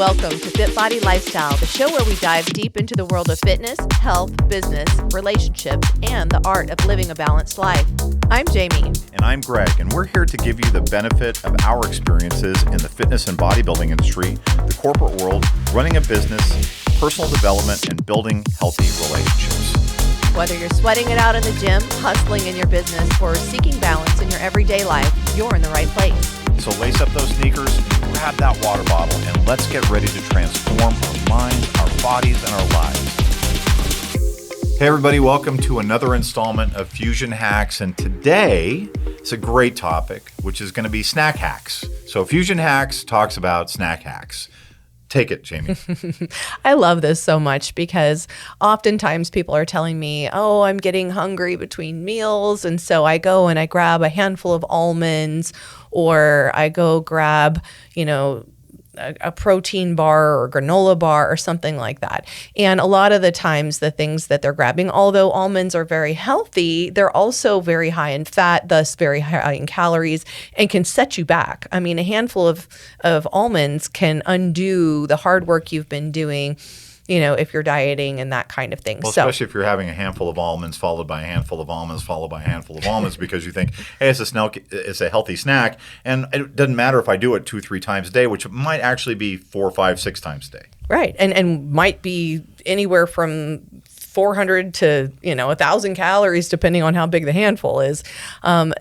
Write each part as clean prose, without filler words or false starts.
Welcome to FitBody Lifestyle, the show where we dive deep into the world of fitness, health, business, relationships, and the art of living a balanced life. I'm Jami. And I'm Greg, and we're here to give you the benefit of our experiences in the fitness and bodybuilding industry, the corporate world, running a business, personal development, and building healthy relationships. Whether you're sweating it out in the gym, hustling in your business, or seeking balance in your everyday life, you're in the right place. So lace up those sneakers, grab that water bottle, and let's get ready to transform our minds, our bodies, and our lives. Hey everybody, welcome to another installment of Fusion Hacks, and today it's a great topic, which is going to be snack hacks. So Fusion Hacks talks about snack hacks. Take it, Jami. I love this so much because oftentimes people are telling me, oh, I'm getting hungry between meals. And so I go and I grab a handful of almonds, or I go grab, a protein bar or granola bar or something like that. And a lot of the times the things that they're grabbing, although almonds are very healthy, they're also very high in fat, thus very high in calories, and can set you back. I mean, a handful of almonds can undo the hard work you've been doing, if you're dieting and that kind of thing. Well, especially if you're having a handful of almonds followed by a handful of almonds followed by a handful of almonds because you think, hey, it's a healthy snack. And it doesn't matter if I do it 2-3 times a day, which might actually be 4, 5, 6 times a day. Right. And might be anywhere from 400 to 1,000 calories, depending on how big the handful is.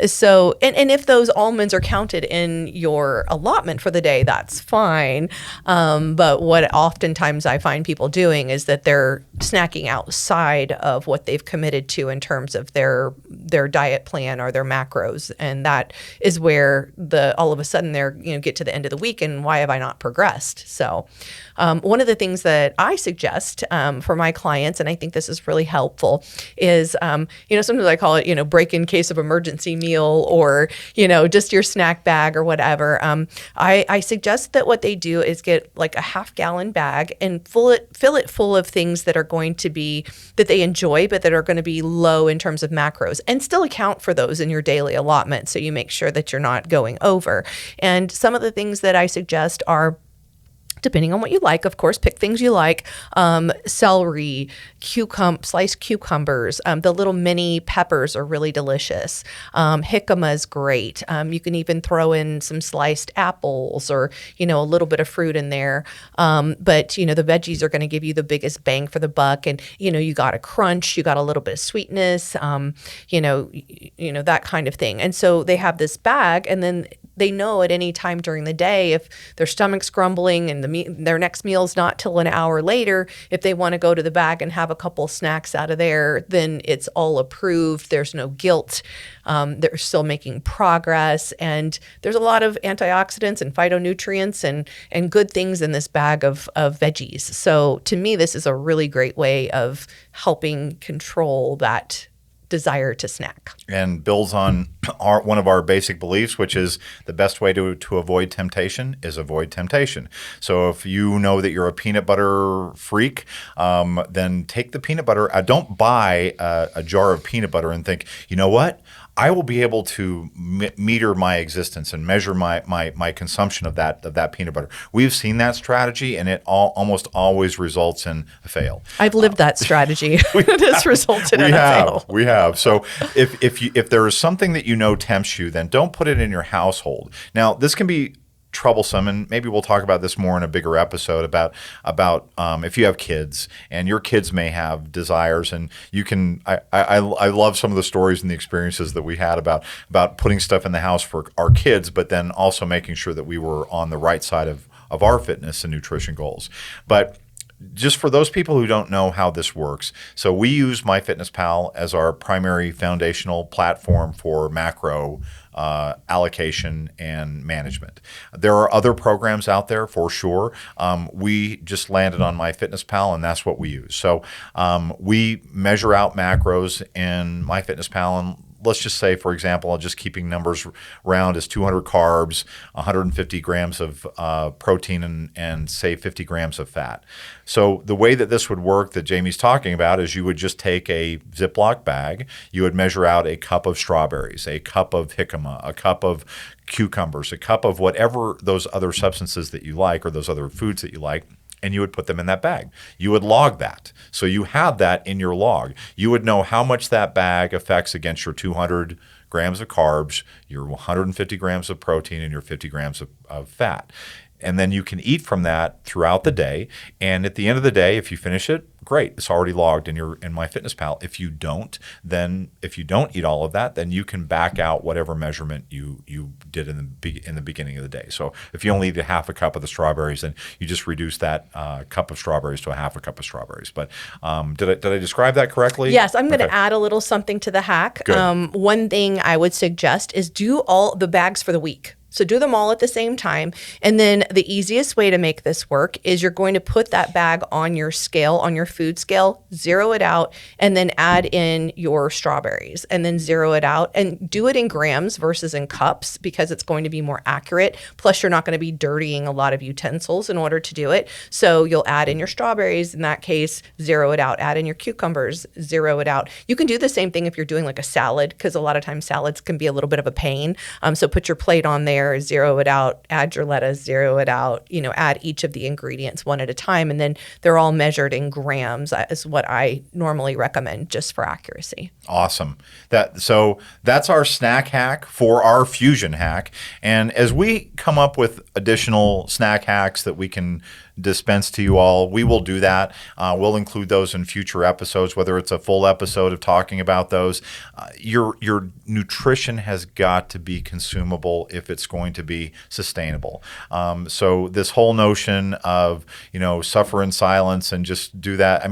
So if those almonds are counted in your allotment for the day, that's fine. But what oftentimes I find people doing is that they're snacking outside of what they've committed to in terms of their diet plan or their macros, and that is where all of a sudden they're get to the end of the week and why have I not progressed? So one of the things that I suggest for my clients, and I think this is really helpful, is sometimes I call it break in case of emergency meal, or just your snack bag or whatever. I suggest that what they do is get like a half-gallon bag and fill it full of things that are going to be that they enjoy, but that are going to be low in terms of macros, and still account for those in your daily allotment, so you make sure that you're not going over. And some of the things that I suggest are, depending on what you like, of course, pick things you like. Celery, sliced cucumbers, the little mini peppers are really delicious. Jicama is great. You can even throw in some sliced apples or, a little bit of fruit in there. But, the veggies are going to give you the biggest bang for the buck. And, you got a crunch, you got a little bit of sweetness, that kind of thing. And so they have this bag, and then they know at any time during the day if their stomach's grumbling and their next meal's not till an hour later, if they want to go to the bag and have a couple snacks out of there, then it's all approved. There's no guilt. They're still making progress. And there's a lot of antioxidants and phytonutrients and good things in this bag of veggies. So to me, this is a really great way of helping control that desire to snack. And builds on one of our basic beliefs, which is the best way to avoid temptation is avoid temptation. So if you know that you're a peanut butter freak, then take the peanut butter. Don't buy a jar of peanut butter and think, you know what? I will be able to meter my existence and measure my consumption of that peanut butter. We've seen that strategy, and it almost always results in a fail. I've lived that strategy. It has resulted in a fail. We have. So if there is something that tempts you, then don't put it in your household. Now, this can be troublesome, and maybe we'll talk about this more in a bigger episode about if you have kids, and your kids may have desires, and you can. I love some of the stories and the experiences that we had about putting stuff in the house for our kids, but then also making sure that we were on the right side of our fitness and nutrition goals. But just for those people who don't know how this works, so we use MyFitnessPal as our primary foundational platform for macro allocation and management. There are other programs out there for sure. We just landed on MyFitnessPal, and that's what we use. So we measure out macros in MyFitnessPal, and let's just say, for example, just keeping numbers round, is 200 carbs, 150 grams of protein, and say 50 grams of fat. So the way that this would work that Jami's talking about is you would just take a Ziploc bag, you would measure out a cup of strawberries, a cup of jicama, a cup of cucumbers, a cup of whatever those other substances that you like or those other foods that you like, and you would put them in that bag. You would log that. So you have that in your log. You would know how much that bag affects against your 200 grams of carbs, your 150 grams of protein, and your 50 grams of fat. And then you can eat from that throughout the day. And at the end of the day, if you finish it, great. It's already logged in MyFitnessPal. If you don't eat all of that, then you can back out whatever measurement you did in the beginning of the day. So if you only eat a half a cup of the strawberries, then you just reduce that cup of strawberries to a half a cup of strawberries. But did I describe that correctly? Yes, I'm going to add a little something to the hack. One thing I would suggest is do all the bags for the week. So do them all at the same time. And then the easiest way to make this work is you're going to put that bag on your scale, on your food scale, zero it out, and then add in your strawberries and then zero it out and do it in grams versus in cups because it's going to be more accurate. Plus, you're not going to be dirtying a lot of utensils in order to do it. So you'll add in your strawberries, in that case, zero it out. Add in your cucumbers, zero it out. You can do the same thing if you're doing like a salad because a lot of times salads can be a little bit of a pain. So put your plate on there, zero it out, add your lettuce, zero it out, add each of the ingredients one at a time. And then they're all measured in grams is what I normally recommend just for accuracy. Awesome. So that's our snack hack for our fusion hack. And as we come up with additional snack hacks that we can dispense to you all, we will do that. We'll include those in future episodes, whether it's a full episode of talking about those. Your nutrition has got to be consumable if it's going to be sustainable. So this whole notion of, suffer in silence and just do that,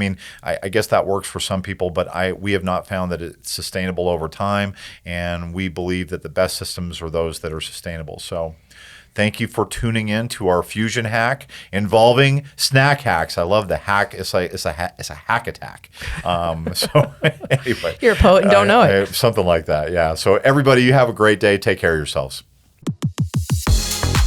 I guess that works for some people, but we have not found that it's sustainable over time. And we believe that the best systems are those that are sustainable. So thank you for tuning in to our fusion hack involving snack hacks. I love the hack. It's a hack attack. So anyway, you're a poet and don't know it. Something like that. Yeah. So everybody, you have a great day. Take care of yourselves.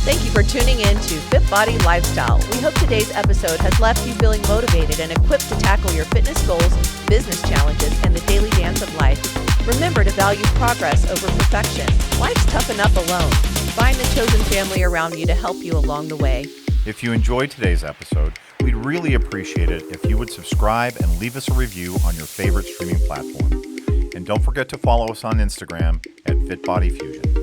Thank you for tuning in to FitBody Lifestyle. We hope today's episode has left you feeling motivated and equipped to tackle your fitness goals, business challenges, and the daily dance of life. Remember to value progress over perfection. Life's tough enough alone. Find the chosen family around you to help you along the way. If you enjoyed today's episode, we'd really appreciate it if you would subscribe and leave us a review on your favorite streaming platform. And don't forget to follow us on Instagram at FitBody Fusion.